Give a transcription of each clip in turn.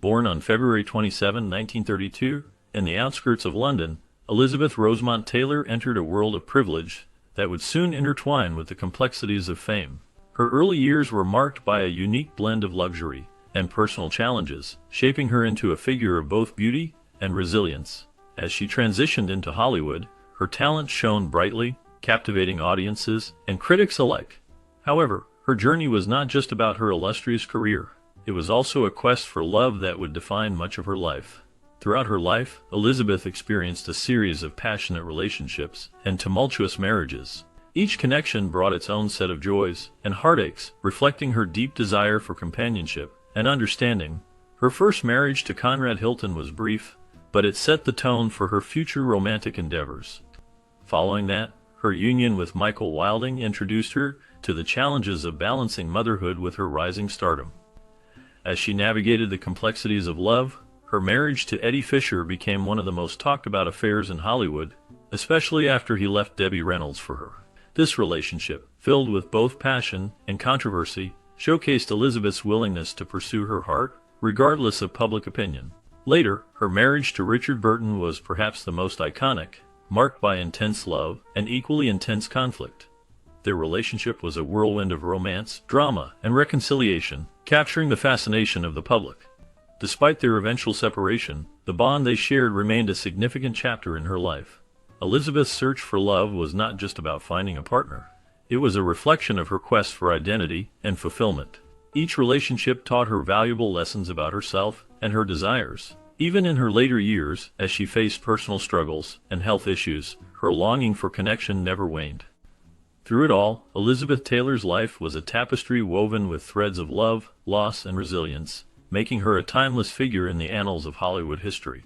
Born on February 27, 1932, in the outskirts of London, Elizabeth Rosemont Taylor entered a world of privilege that would soon intertwine with the complexities of fame. Her early years were marked by a unique blend of luxury and personal challenges, shaping her into a figure of both beauty and resilience. As she transitioned into Hollywood, her talent shone brightly, captivating audiences and critics alike. However, her journey was not just about her illustrious career. It was also a quest for love that would define much of her life. Throughout her life, Elizabeth experienced a series of passionate relationships and tumultuous marriages. Each connection brought its own set of joys and heartaches, reflecting her deep desire for companionship and understanding. Her first marriage to Conrad Hilton was brief, but it set the tone for her future romantic endeavors. Following that, her union with Michael Wilding introduced her to the challenges of balancing motherhood with her rising stardom. As she navigated the complexities of love, her marriage to Eddie Fisher became one of the most talked about affairs in Hollywood, especially after he left Debbie Reynolds for her. This relationship, filled with both passion and controversy, showcased Elizabeth's willingness to pursue her heart, regardless of public opinion. Later, her marriage to Richard Burton was perhaps the most iconic, marked by intense love and equally intense conflict. Their relationship was a whirlwind of romance, drama, and reconciliation, capturing the fascination of the public. Despite their eventual separation, the bond they shared remained a significant chapter in her life. Elizabeth's search for love was not just about finding a partner. It was a reflection of her quest for identity and fulfillment. Each relationship taught her valuable lessons about herself and her desires. Even in her later years, as she faced personal struggles and health issues, her longing for connection never waned. Through it all, Elizabeth Taylor's life was a tapestry woven with threads of love, loss, and resilience, making her a timeless figure in the annals of Hollywood history.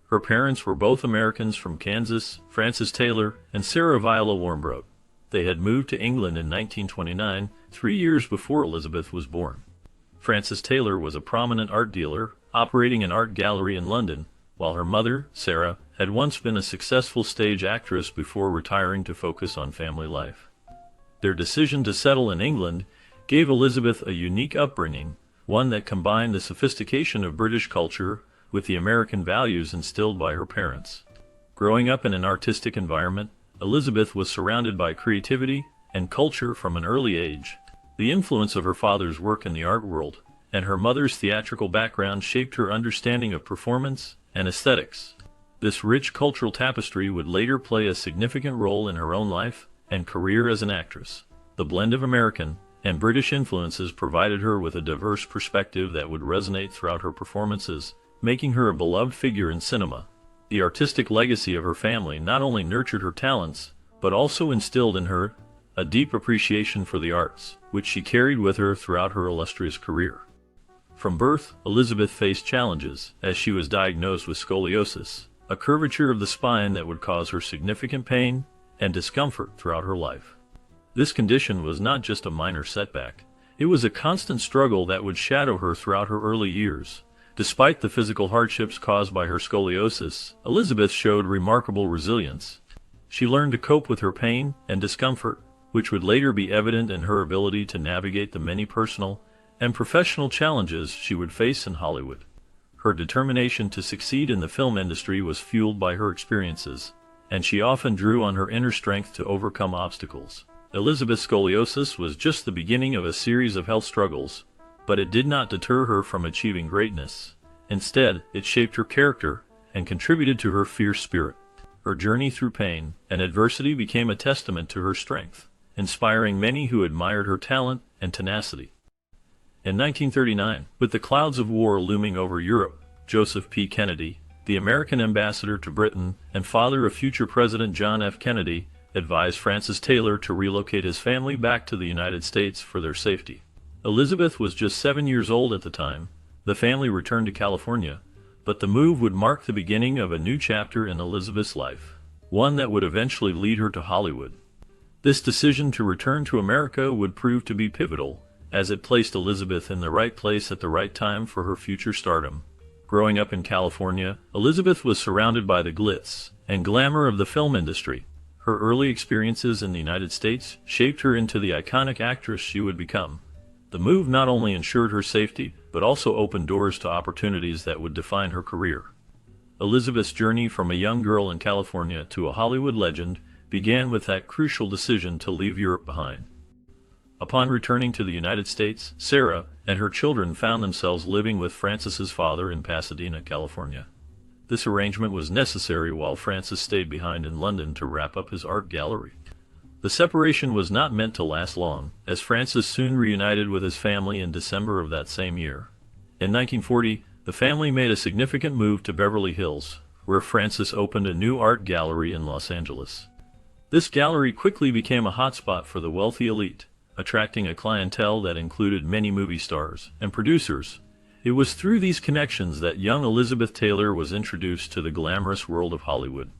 Her parents were both Americans from Kansas, Frances Taylor and Sarah Viola Warmbrodt. They had moved to England in 1929, 3 years before Elizabeth was born. Frances Taylor was a prominent art dealer, operating an art gallery in London, while her mother, Sarah, had once been a successful stage actress before retiring to focus on family life. Their decision to settle in England gave Elizabeth a unique upbringing, one that combined the sophistication of British culture with the American values instilled by her parents. Growing up in an artistic environment, Elizabeth was surrounded by creativity and culture from an early age. The influence of her father's work in the art world and her mother's theatrical background shaped her understanding of performance and aesthetics. This rich cultural tapestry would later play a significant role in her own life and career as an actress. The blend of American and British influences provided her with a diverse perspective that would resonate throughout her performances, making her a beloved figure in cinema. The artistic legacy of her family not only nurtured her talents, but also instilled in her a deep appreciation for the arts, which she carried with her throughout her illustrious career. From birth, Elizabeth faced challenges as she was diagnosed with scoliosis, a curvature of the spine that would cause her significant pain and discomfort throughout her life. This condition was not just a minor setback. It was a constant struggle that would shadow her throughout her early years. Despite the physical hardships caused by her scoliosis, Elizabeth showed remarkable resilience. She learned to cope with her pain and discomfort, which would later be evident in her ability to navigate the many personal and professional challenges she would face in Hollywood. Her determination to succeed in the film industry was fueled by her experiences, and she often drew on her inner strength to overcome obstacles. Elizabeth's scoliosis was just the beginning of a series of health struggles, but it did not deter her from achieving greatness. Instead, it shaped her character and contributed to her fierce spirit. Her journey through pain and adversity became a testament to her strength, inspiring many who admired her talent and tenacity. In 1939, with the clouds of war looming over Europe, Joseph P. Kennedy, the American ambassador to Britain and father of future President John F. Kennedy, advised Frances Taylor to relocate his family back to the United States for their safety. Elizabeth was just 7 years old at the time. The family returned to California, but the move would mark the beginning of a new chapter in Elizabeth's life, one that would eventually lead her to Hollywood. This decision to return to America would prove to be pivotal, as it placed Elizabeth in the right place at the right time for her future stardom. Growing up in California, Elizabeth was surrounded by the glitz and glamour of the film industry. Her early experiences in the United States shaped her into the iconic actress she would become. The move not only ensured her safety, but also opened doors to opportunities that would define her career. Elizabeth's journey from a young girl in California to a Hollywood legend began with that crucial decision to leave Europe behind. Upon returning to the United States, Sarah and her children found themselves living with Francis's father in Pasadena, California. This arrangement was necessary while Francis stayed behind in London to wrap up his art gallery. The separation was not meant to last long, as Francis soon reunited with his family in December of that same year. In 1940, the family made a significant move to Beverly Hills, where Francis opened a new art gallery in Los Angeles. This gallery quickly became a hotspot for the wealthy elite, attracting a clientele that included many movie stars and producers. It was through these connections that young Elizabeth Taylor was introduced to the glamorous world of Hollywood.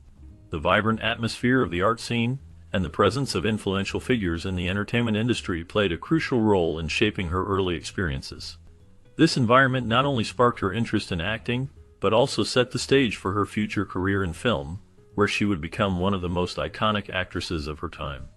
The vibrant atmosphere of the art scene and the presence of influential figures in the entertainment industry played a crucial role in shaping her early experiences. This environment not only sparked her interest in acting, but also set the stage for her future career in film, where she would become one of the most iconic actresses of her time.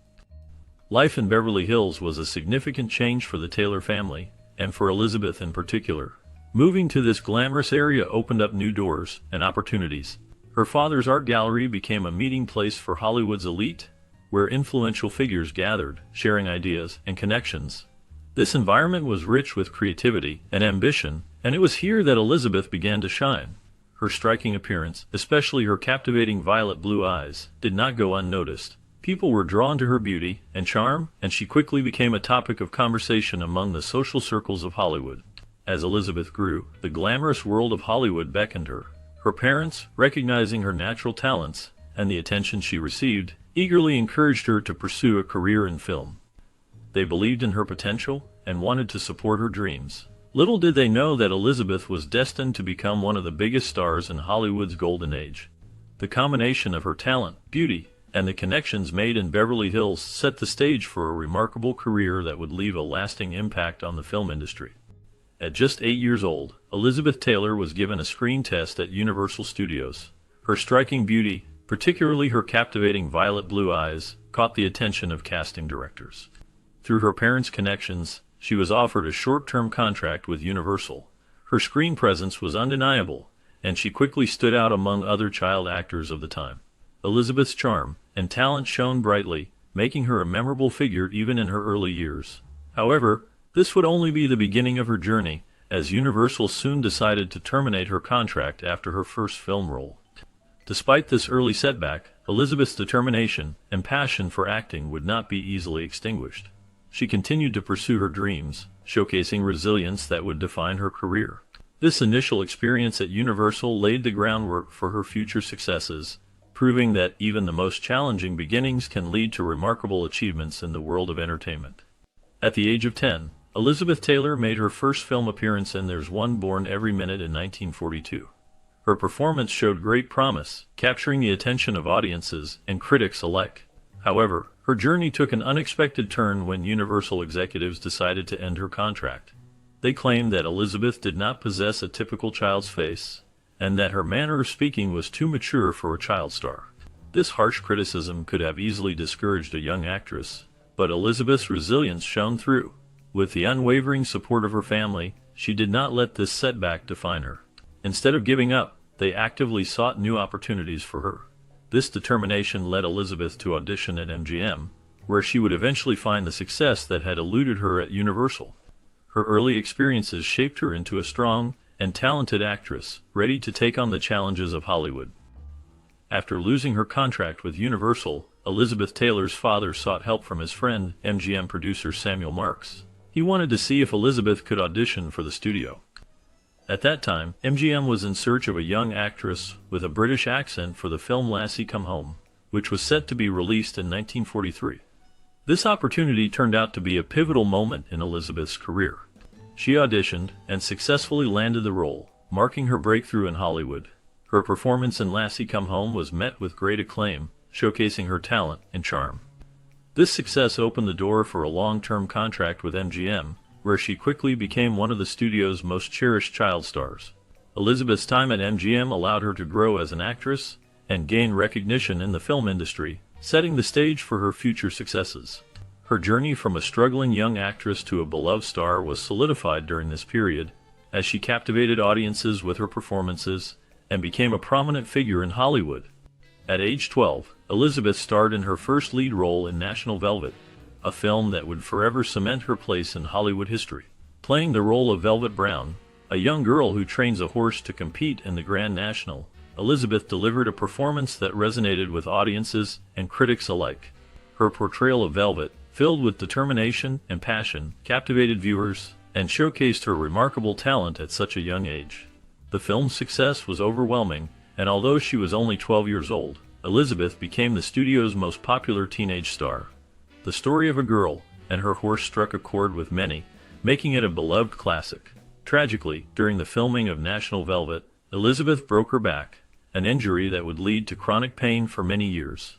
Life in Beverly Hills was a significant change for the Taylor family, and for Elizabeth in particular. Moving to this glamorous area opened up new doors and opportunities. Her father's art gallery became a meeting place for Hollywood's elite, where influential figures gathered, sharing ideas and connections. This environment was rich with creativity and ambition, and it was here that Elizabeth began to shine. Her striking appearance, especially her captivating violet blue eyes, did not go unnoticed. People were drawn to her beauty and charm, and she quickly became a topic of conversation among the social circles of Hollywood. As Elizabeth grew, the glamorous world of Hollywood beckoned her. Her parents, recognizing her natural talents and the attention she received, eagerly encouraged her to pursue a career in film. They believed in her potential and wanted to support her dreams. Little did they know that Elizabeth was destined to become one of the biggest stars in Hollywood's golden age. The combination of her talent, beauty, and the connections made in Beverly Hills set the stage for a remarkable career that would leave a lasting impact on the film industry. At just 8 years old, Elizabeth Taylor was given a screen test at Universal Studios. Her striking beauty, particularly her captivating violet blue eyes, caught the attention of casting directors. Through her parents' connections, she was offered a short-term contract with Universal. Her screen presence was undeniable, and she quickly stood out among other child actors of the time. Elizabeth's charm and talent shone brightly, making her a memorable figure even in her early years. However, this would only be the beginning of her journey, as Universal soon decided to terminate her contract after her first film role. Despite this early setback, Elizabeth's determination and passion for acting would not be easily extinguished. She continued to pursue her dreams, showcasing resilience that would define her career. This initial experience at Universal laid the groundwork for her future successes, proving that even the most challenging beginnings can lead to remarkable achievements in the world of entertainment. At the age of 10, Elizabeth Taylor made her first film appearance in There's One Born Every Minute in 1942. Her performance showed great promise, capturing the attention of audiences and critics alike. However, her journey took an unexpected turn when Universal executives decided to end her contract. They claimed that Elizabeth did not possess a typical child's face, and that her manner of speaking was too mature for a child star. This harsh criticism could have easily discouraged a young actress, but Elizabeth's resilience shone through. With the unwavering support of her family, she did not let this setback define her. Instead of giving up, they actively sought new opportunities for her. This determination led Elizabeth to audition at MGM, where she would eventually find the success that had eluded her at Universal. Her early experiences shaped her into a strong and talented actress, ready to take on the challenges of Hollywood. After losing her contract with Universal, Elizabeth Taylor's father sought help from his friend, MGM producer Samuel Marks. He wanted to see if Elizabeth could audition for the studio. At that time, MGM was in search of a young actress with a British accent for the film Lassie Come Home, which was set to be released in 1943. This opportunity turned out to be a pivotal moment in Elizabeth's career. She auditioned and successfully landed the role, marking her breakthrough in Hollywood. Her performance in Lassie Come Home was met with great acclaim, showcasing her talent and charm. This success opened the door for a long-term contract with MGM, where she quickly became one of the studio's most cherished child stars. Elizabeth's time at MGM allowed her to grow as an actress and gain recognition in the film industry, setting the stage for her future successes. Her journey from a struggling young actress to a beloved star was solidified during this period, as she captivated audiences with her performances and became a prominent figure in Hollywood. At age 12, Elizabeth starred in her first lead role in National Velvet, a film that would forever cement her place in Hollywood history. Playing the role of Velvet Brown, a young girl who trains a horse to compete in the Grand National, Elizabeth delivered a performance that resonated with audiences and critics alike. Her portrayal of Velvet, filled with determination and passion, captivated viewers and showcased her remarkable talent at such a young age. The film's success was overwhelming, and although she was only 12 years old, Elizabeth became the studio's most popular teenage star. The story of a girl and her horse struck a chord with many, making it a beloved classic. Tragically, during the filming of National Velvet, Elizabeth broke her back, an injury that would lead to chronic pain for many years.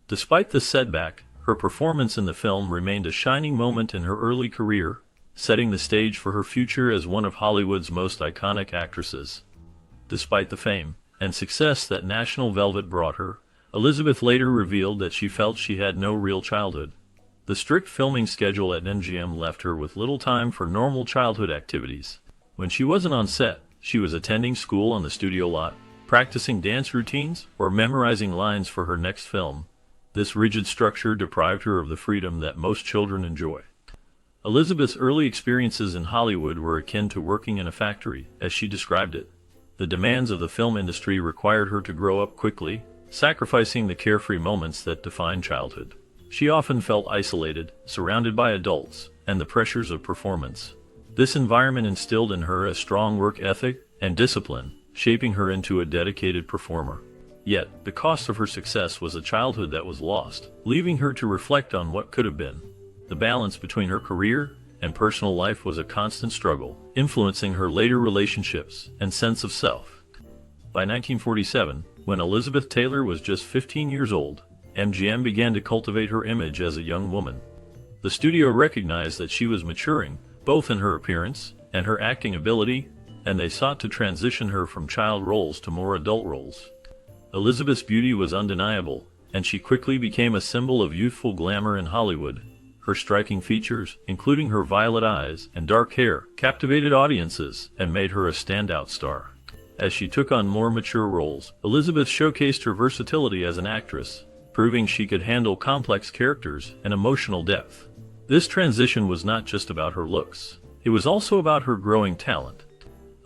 Despite this setback, her performance in the film remained a shining moment in her early career, setting the stage for her future as one of Hollywood's most iconic actresses. Despite the fame and success that National Velvet brought her, Elizabeth later revealed that she felt she had no real childhood. The strict filming schedule at MGM left her with little time for normal childhood activities. When she wasn't on set, she was attending school on the studio lot, practicing dance routines, or memorizing lines for her next film. This rigid structure deprived her of the freedom that most children enjoy. Elizabeth's early experiences in Hollywood were akin to working in a factory, as she described it. The demands of the film industry required her to grow up quickly, sacrificing the carefree moments that define childhood. She often felt isolated, surrounded by adults, and the pressures of performance. This environment instilled in her a strong work ethic and discipline, shaping her into a dedicated performer. Yet, the cost of her success was a childhood that was lost, leaving her to reflect on what could have been. The balance between her career and personal life was a constant struggle, influencing her later relationships and sense of self. By 1947, when Elizabeth Taylor was just 15 years old, MGM began to cultivate her image as a young woman. The studio recognized that she was maturing, both in her appearance and her acting ability, and they sought to transition her from child roles to more adult roles. Elizabeth's beauty was undeniable, and she quickly became a symbol of youthful glamour in Hollywood. Her striking features, including her violet eyes and dark hair, captivated audiences and made her a standout star. As she took on more mature roles, Elizabeth showcased her versatility as an actress, proving she could handle complex characters and emotional depth. This transition was not just about her looks. It was also about her growing talent.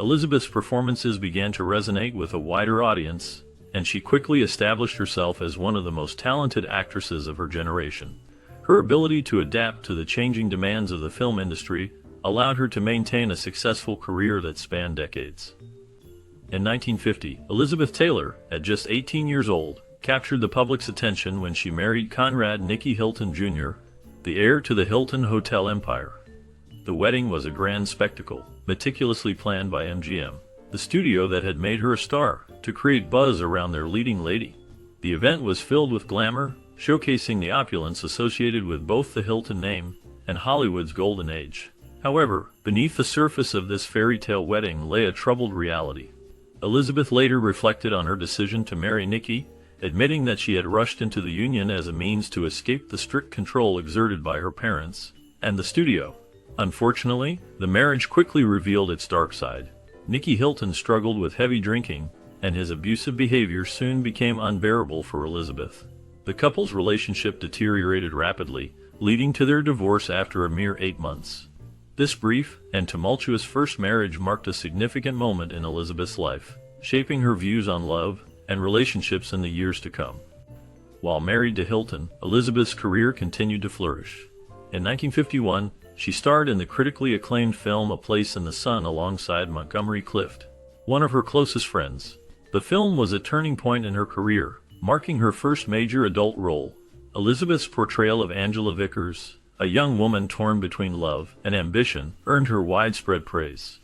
Elizabeth's performances began to resonate with a wider audience, and she quickly established herself as one of the most talented actresses of her generation. Her ability to adapt to the changing demands of the film industry allowed her to maintain a successful career that spanned decades. In 1950, Elizabeth Taylor, at just 18 years old, captured the public's attention when she married Conrad Nicky Hilton Jr., the heir to the Hilton Hotel empire. The wedding was a grand spectacle, meticulously planned by MGM, the studio that had made her a star, to create buzz around their leading lady. The event was filled with glamour, showcasing the opulence associated with both the Hilton name and Hollywood's golden age. However, beneath the surface of this fairy tale wedding lay a troubled reality. Elizabeth later reflected on her decision to marry Nicky, admitting that she had rushed into the union as a means to escape the strict control exerted by her parents and the studio. Unfortunately, the marriage quickly revealed its dark side. Nicky Hilton struggled with heavy drinking, and his abusive behavior soon became unbearable for Elizabeth. The couple's relationship deteriorated rapidly, leading to their divorce after a mere 8 months. This brief and tumultuous first marriage marked a significant moment in Elizabeth's life, shaping her views on love and relationships in the years to come. While married to Hilton, Elizabeth's career continued to flourish. In 1951, she starred in the critically acclaimed film A Place in the Sun alongside Montgomery Clift, one of her closest friends. The film was a turning point in her career, marking her first major adult role. Elizabeth's portrayal of Angela Vickers, a young woman torn between love and ambition, earned her widespread praise.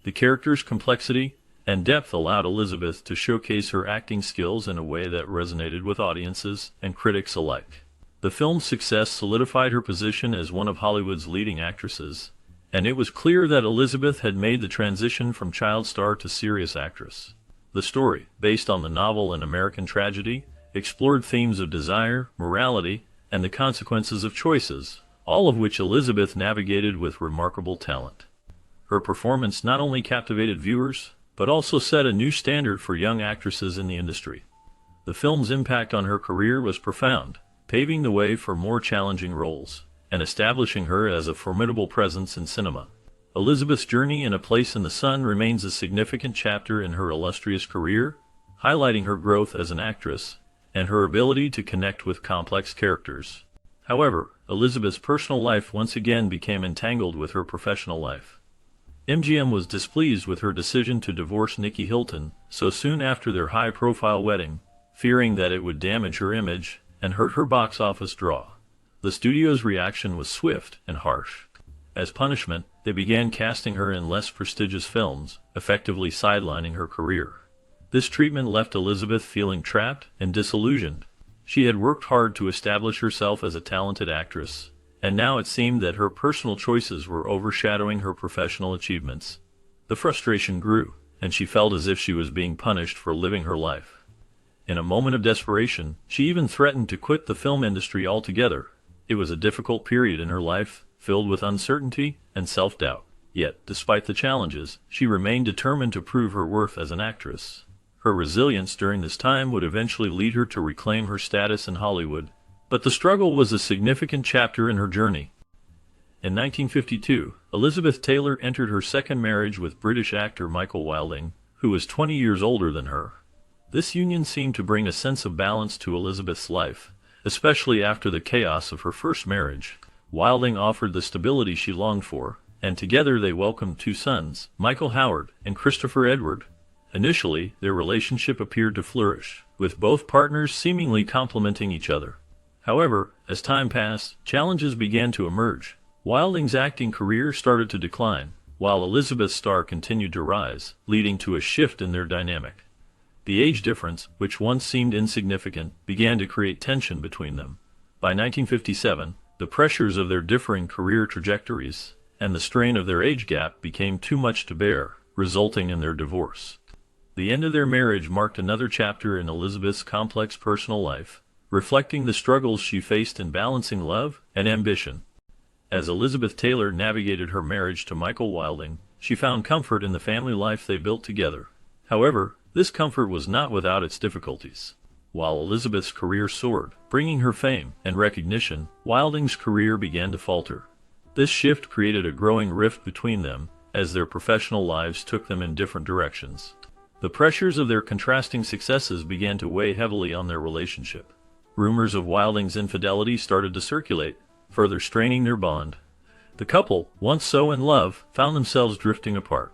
The character's complexity and depth allowed Elizabeth to showcase her acting skills in a way that resonated with audiences and critics alike. The film's success solidified her position as one of Hollywood's leading actresses, and it was clear that Elizabeth had made the transition from child star to serious actress. The story, based on the novel An American Tragedy, explored themes of desire, morality, and the consequences of choices, all of which Elizabeth navigated with remarkable talent. Her performance not only captivated viewers, but also set a new standard for young actresses in the industry. The film's impact on her career was profound, paving the way for more challenging roles, and establishing her as a formidable presence in cinema. Elizabeth's journey in A Place in the Sun remains a significant chapter in her illustrious career, highlighting her growth as an actress and her ability to connect with complex characters. However, Elizabeth's personal life once again became entangled with her professional life. MGM was displeased with her decision to divorce Nicky Hilton so soon after their high-profile wedding, fearing that it would damage her image and hurt her box office draw. The studio's reaction was swift and harsh. As punishment, they began casting her in less prestigious films, effectively sidelining her career. This treatment left Elizabeth feeling trapped and disillusioned. She had worked hard to establish herself as a talented actress, and now it seemed that her personal choices were overshadowing her professional achievements. The frustration grew, and she felt as if she was being punished for living her life. In a moment of desperation, she even threatened to quit the film industry altogether. It was a difficult period in her life, filled with uncertainty and self-doubt. Yet, despite the challenges, she remained determined to prove her worth as an actress. Her resilience during this time would eventually lead her to reclaim her status in Hollywood, but the struggle was a significant chapter in her journey. In 1952, Elizabeth Taylor entered her second marriage with British actor Michael Wilding, who was 20 years older than her. This union seemed to bring a sense of balance to Elizabeth's life, especially after the chaos of her first marriage. Wilding offered the stability she longed for, and together they welcomed two sons, Michael Howard and Christopher Edward. Initially, their relationship appeared to flourish, with both partners seemingly complementing each other. However, as time passed, challenges began to emerge. Wilding's acting career started to decline, while Elizabeth's star continued to rise, leading to a shift in their dynamic. The age difference, which once seemed insignificant, began to create tension between them. By 1957, the pressures of their differing career trajectories and the strain of their age gap became too much to bear, resulting in their divorce. The end of their marriage marked another chapter in Elizabeth's complex personal life, reflecting the struggles she faced in balancing love and ambition. As Elizabeth Taylor navigated her marriage to Michael Wilding, she found comfort in the family life they built together. However, this comfort was not without its difficulties. While Elizabeth's career soared, bringing her fame and recognition, Wilding's career began to falter. This shift created a growing rift between them, as their professional lives took them in different directions. The pressures of their contrasting successes began to weigh heavily on their relationship. Rumors of Wilding's infidelity started to circulate, further straining their bond. The couple, once so in love, found themselves drifting apart.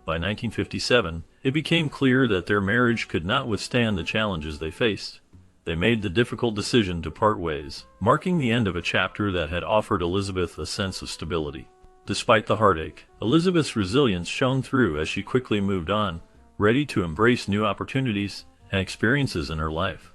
By 1957, it became clear that their marriage could not withstand the challenges they faced. They made the difficult decision to part ways, marking the end of a chapter that had offered Elizabeth a sense of stability. Despite the heartache, Elizabeth's resilience shone through as she quickly moved on, ready to embrace new opportunities and experiences in her life.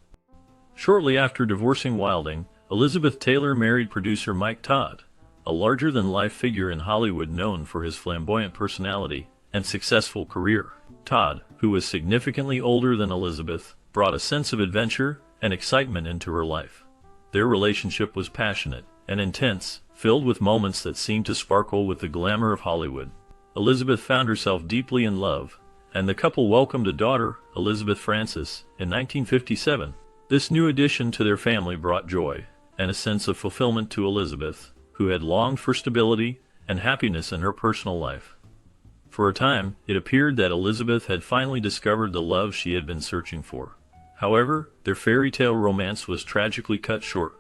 Shortly after divorcing Wilding, Elizabeth Taylor married producer Mike Todd, a larger-than-life figure in Hollywood known for his flamboyant personality and successful career. Todd, who was significantly older than Elizabeth, brought a sense of adventure and excitement into her life. Their relationship was passionate and intense, filled with moments that seemed to sparkle with the glamour of Hollywood. Elizabeth found herself deeply in love, and the couple welcomed a daughter, Elizabeth Frances, in 1957. This new addition to their family brought joy and a sense of fulfillment to Elizabeth, who had longed for stability and happiness in her personal life. For a time, it appeared that Elizabeth had finally discovered the love she had been searching for. However, their fairy tale romance was tragically cut short.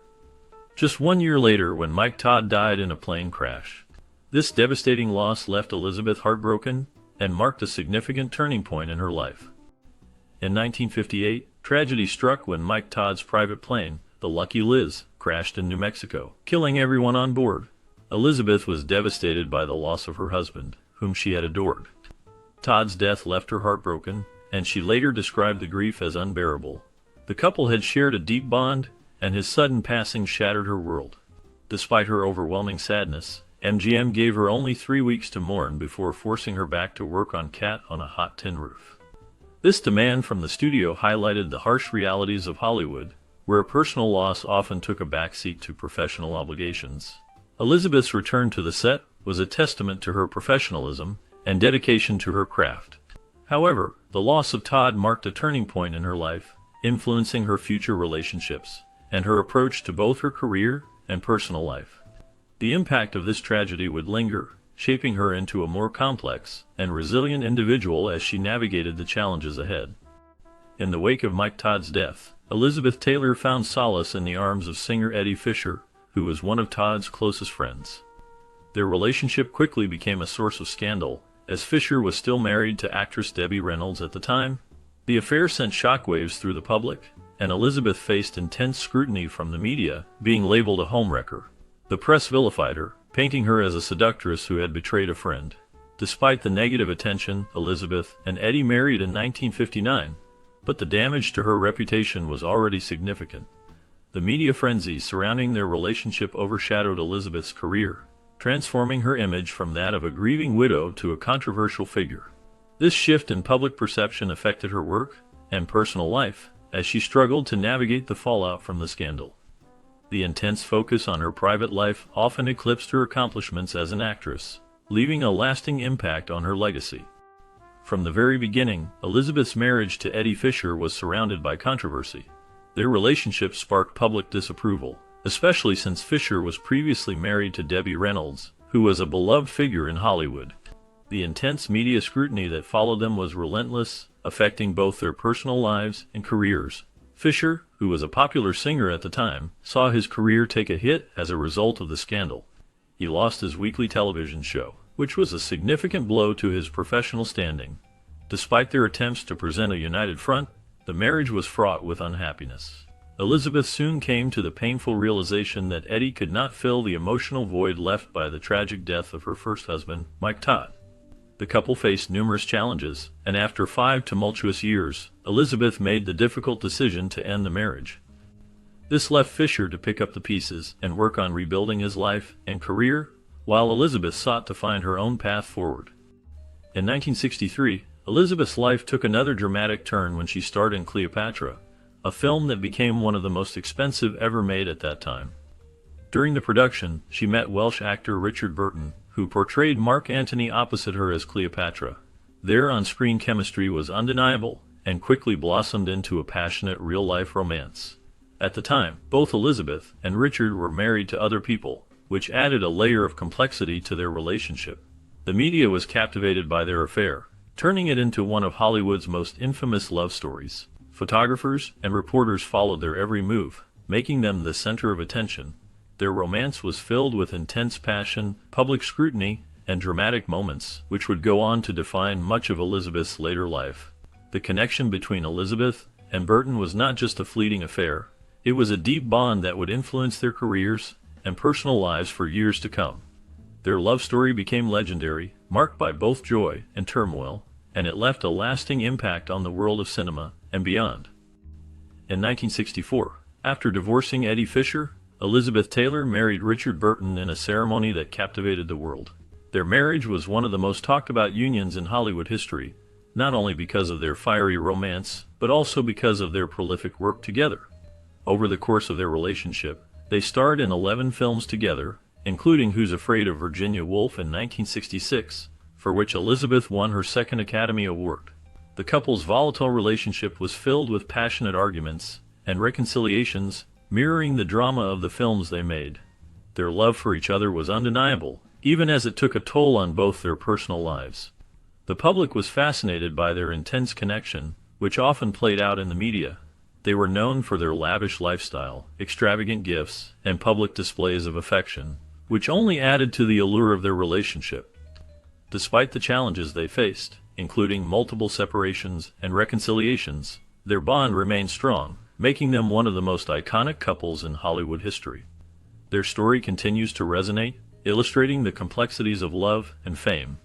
Just 1 year later, when Mike Todd died in a plane crash. This devastating loss left Elizabeth heartbroken and marked a significant turning point in her life. In 1958, tragedy struck when Mike Todd's private plane, the Lucky Liz, crashed in New Mexico, killing everyone on board. Elizabeth was devastated by the loss of her husband, whom she had adored. Todd's death left her heartbroken, and she later described the grief as unbearable. The couple had shared a deep bond, and his sudden passing shattered her world. Despite her overwhelming sadness, MGM gave her only 3 weeks to mourn before forcing her back to work on Cat on a Hot Tin Roof. This demand from the studio highlighted the harsh realities of Hollywood, where personal loss often took a backseat to professional obligations. Elizabeth's return to the set was a testament to her professionalism and dedication to her craft. However, the loss of Todd marked a turning point in her life, influencing her future relationships and her approach to both her career and personal life. The impact of this tragedy would linger, shaping her into a more complex and resilient individual as she navigated the challenges ahead. In the wake of Mike Todd's death, Elizabeth Taylor found solace in the arms of singer Eddie Fisher, who was one of Todd's closest friends. Their relationship quickly became a source of scandal, as Fisher was still married to actress Debbie Reynolds at the time. The affair sent shockwaves through the public, and Elizabeth faced intense scrutiny from the media, being labeled a homewrecker. The press vilified her, painting her as a seductress who had betrayed a friend. Despite the negative attention, Elizabeth and Eddie married in 1959, but the damage to her reputation was already significant. The media frenzy surrounding their relationship overshadowed Elizabeth's career, transforming her image from that of a grieving widow to a controversial figure. This shift in public perception affected her work and personal life, as she struggled to navigate the fallout from the scandal. The intense focus on her private life often eclipsed her accomplishments as an actress, leaving a lasting impact on her legacy. From the very beginning, Elizabeth's marriage to Eddie Fisher was surrounded by controversy. Their relationship sparked public disapproval, especially since Fisher was previously married to Debbie Reynolds, who was a beloved figure in Hollywood. The intense media scrutiny that followed them was relentless, affecting both their personal lives and careers. Fisher, who was a popular singer at the time, saw his career take a hit as a result of the scandal. He lost his weekly television show, which was a significant blow to his professional standing. Despite their attempts to present a united front, the marriage was fraught with unhappiness. Elizabeth soon came to the painful realization that Eddie could not fill the emotional void left by the tragic death of her first husband, Mike Todd. The couple faced numerous challenges, and after 5 tumultuous years, Elizabeth made the difficult decision to end the marriage. This left Fisher to pick up the pieces and work on rebuilding his life and career, while Elizabeth sought to find her own path forward. In 1963, Elizabeth's life took another dramatic turn when she starred in Cleopatra, a film that became one of the most expensive ever made at that time. During the production, she met Welsh actor Richard Burton, who portrayed Mark Antony opposite her as Cleopatra. Their on-screen chemistry was undeniable and quickly blossomed into a passionate real-life romance. At the time, both Elizabeth and Richard were married to other people, which added a layer of complexity to their relationship. The media was captivated by their affair, turning it into one of Hollywood's most infamous love stories. Photographers and reporters followed their every move, making them the center of attention. Their romance was filled with intense passion, public scrutiny, and dramatic moments, which would go on to define much of Elizabeth's later life. The connection between Elizabeth and Burton was not just a fleeting affair. It was a deep bond that would influence their careers and personal lives for years to come. Their love story became legendary, marked by both joy and turmoil, and it left a lasting impact on the world of cinema and beyond. In 1964, after divorcing Eddie Fisher, Elizabeth Taylor married Richard Burton in a ceremony that captivated the world. Their marriage was one of the most talked about unions in Hollywood history, not only because of their fiery romance, but also because of their prolific work together. Over the course of their relationship, they starred in 11 films together, including Who's Afraid of Virginia Woolf in 1966, for which Elizabeth won her second Academy Award. The couple's volatile relationship was filled with passionate arguments and reconciliations, mirroring the drama of the films they made. Their love for each other was undeniable, even as it took a toll on both their personal lives. The public was fascinated by their intense connection, which often played out in the media. They were known for their lavish lifestyle, extravagant gifts, and public displays of affection, which only added to the allure of their relationship. Despite the challenges they faced, including multiple separations and reconciliations, their bond remained strong, making them one of the most iconic couples in Hollywood history. Their story continues to resonate, illustrating the complexities of love and fame.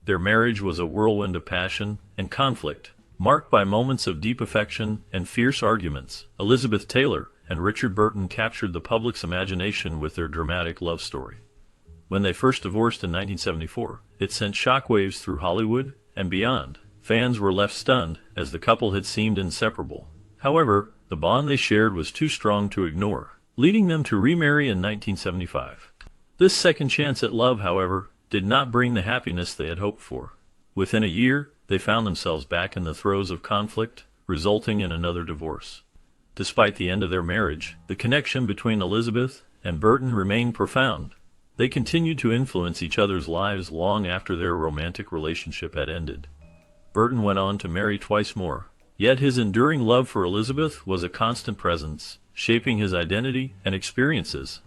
Their marriage was a whirlwind of passion and conflict, marked by moments of deep affection and fierce arguments. Elizabeth Taylor and Richard Burton captured the public's imagination with their dramatic love story. When they first divorced in 1974, it sent shockwaves through Hollywood and beyond. Fans were left stunned, as the couple had seemed inseparable. However, the bond they shared was too strong to ignore, leading them to remarry in 1975. This second chance at love, however, did not bring the happiness they had hoped for. Within a year, they found themselves back in the throes of conflict, resulting in another divorce. Despite the end of their marriage, the connection between Elizabeth and Burton remained profound. They continued to influence each other's lives long after their romantic relationship had ended. Burton went on to marry twice more, yet his enduring love for Elizabeth was a constant presence, shaping his identity and experiences.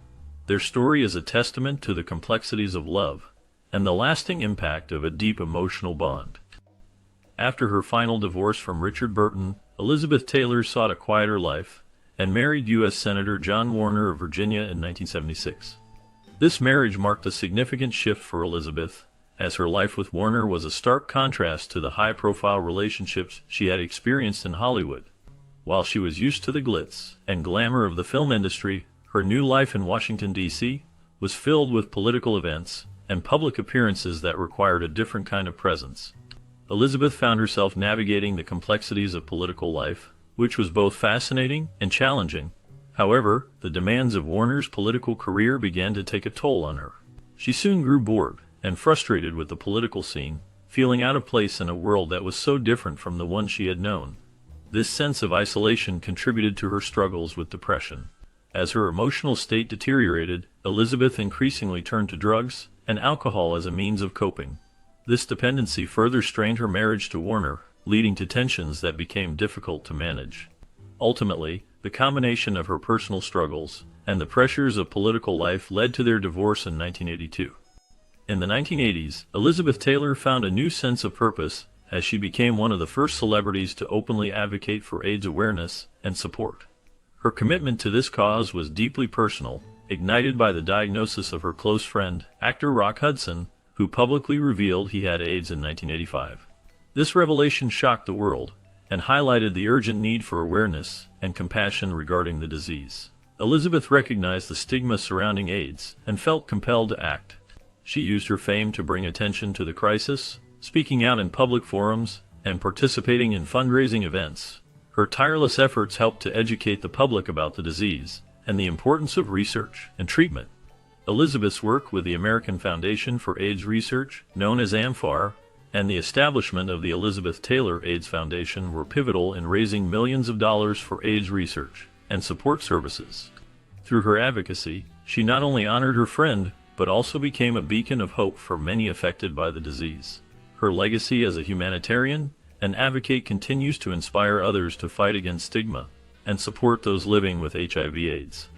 Their story is a testament to the complexities of love and the lasting impact of a deep emotional bond. After her final divorce from Richard Burton, Elizabeth Taylor sought a quieter life and married U.S. Senator John Warner of Virginia in 1976. This marriage marked a significant shift for Elizabeth, as her life with Warner was a stark contrast to the high-profile relationships she had experienced in Hollywood. While she was used to the glitz and glamour of the film industry, her new life in Washington, D.C. was filled with political events and public appearances that required a different kind of presence. Elizabeth found herself navigating the complexities of political life, which was both fascinating and challenging. However, the demands of Warner's political career began to take a toll on her. She soon grew bored and frustrated with the political scene, feeling out of place in a world that was so different from the one she had known. This sense of isolation contributed to her struggles with depression. As her emotional state deteriorated, Elizabeth increasingly turned to drugs and alcohol as a means of coping. This dependency further strained her marriage to Warner, leading to tensions that became difficult to manage. Ultimately, the combination of her personal struggles and the pressures of political life led to their divorce in 1982. In the 1980s, Elizabeth Taylor found a new sense of purpose as she became one of the first celebrities to openly advocate for AIDS awareness and support. Her commitment to this cause was deeply personal, ignited by the diagnosis of her close friend, actor Rock Hudson, who publicly revealed he had AIDS in 1985. This revelation shocked the world and highlighted the urgent need for awareness and compassion regarding the disease. Elizabeth recognized the stigma surrounding AIDS and felt compelled to act. She used her fame to bring attention to the crisis, speaking out in public forums and participating in fundraising events. Her tireless efforts helped to educate the public about the disease and the importance of research and treatment. Elizabeth's work with the American Foundation for AIDS Research, known as AMFAR, and the establishment of the Elizabeth Taylor AIDS Foundation were pivotal in raising millions of dollars for AIDS research and support services. Through her advocacy, she not only honored her friend, but also became a beacon of hope for many affected by the disease. Her legacy as a humanitarian and advocate continues to inspire others to fight against stigma and support those living with HIV/AIDS.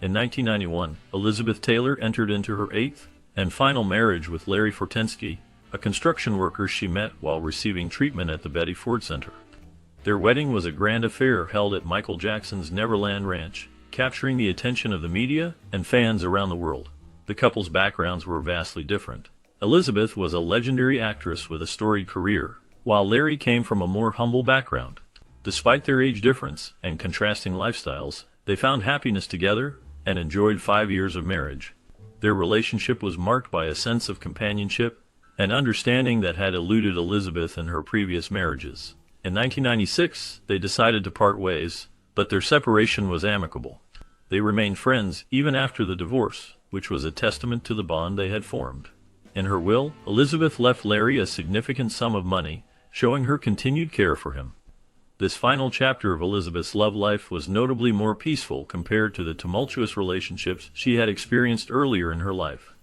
In 1991, Elizabeth Taylor entered into her eighth and final marriage with Larry Fortensky, a construction worker she met while receiving treatment at the Betty Ford Center. Their wedding was a grand affair held at Michael Jackson's Neverland Ranch, capturing the attention of the media and fans around the world. The couple's backgrounds were vastly different. Elizabeth was a legendary actress with a storied career, while Larry came from a more humble background. Despite their age difference and contrasting lifestyles, they found happiness together and enjoyed 5 years of marriage. Their relationship was marked by a sense of companionship and understanding that had eluded Elizabeth in her previous marriages. In 1996, they decided to part ways, but their separation was amicable. They remained friends even after the divorce, which was a testament to the bond they had formed. In her will, Elizabeth left Larry a significant sum of money, showing her continued care for him. This final chapter of Elizabeth's love life was notably more peaceful compared to the tumultuous relationships she had experienced earlier in her life.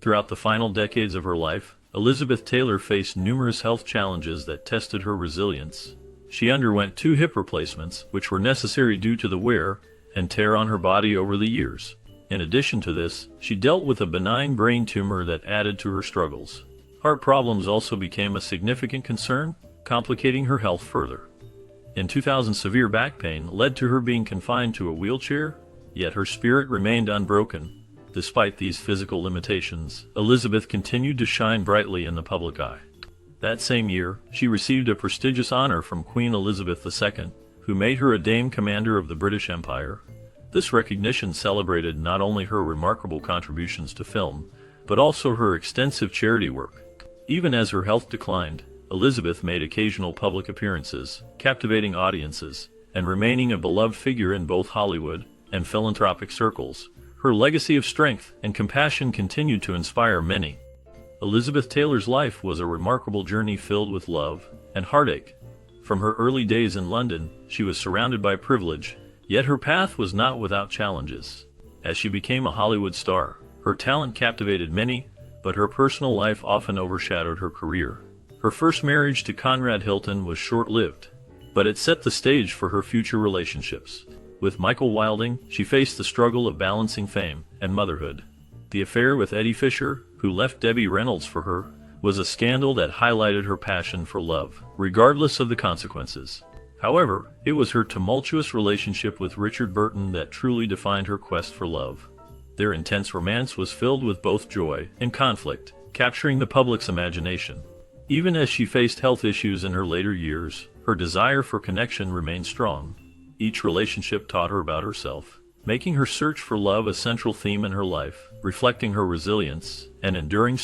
Throughout the final decades of her life, Elizabeth Taylor faced numerous health challenges that tested her resilience. She underwent 2 hip replacements, which were necessary due to the wear and tear on her body over the years. In addition to this, she dealt with a benign brain tumor that added to her struggles. Heart problems also became a significant concern, complicating her health further. In 2000, severe back pain led to her being confined to a wheelchair, yet her spirit remained unbroken. Despite these physical limitations, Elizabeth continued to shine brightly in the public eye. That same year, she received a prestigious honor from Queen Elizabeth II, who made her a Dame Commander of the British Empire. This recognition celebrated not only her remarkable contributions to film, but also her extensive charity work. Even as her health declined, Elizabeth made occasional public appearances, captivating audiences, and remaining a beloved figure in both Hollywood and philanthropic circles. Her legacy of strength and compassion continued to inspire many. Elizabeth Taylor's life was a remarkable journey filled with love and heartache. From her early days in London, she was surrounded by privilege, yet her path was not without challenges. As she became a Hollywood star, her talent captivated many, but her personal life often overshadowed her career. Her first marriage to Conrad Hilton was short-lived, but it set the stage for her future relationships. With Michael Wilding, she faced the struggle of balancing fame and motherhood. The affair with Eddie Fisher, who left Debbie Reynolds for her, was a scandal that highlighted her passion for love, regardless of the consequences. However, it was her tumultuous relationship with Richard Burton that truly defined her quest for love. Their intense romance was filled with both joy and conflict, capturing the public's imagination. Even as she faced health issues in her later years, her desire for connection remained strong. Each relationship taught her about herself, making her search for love a central theme in her life, reflecting her resilience and enduring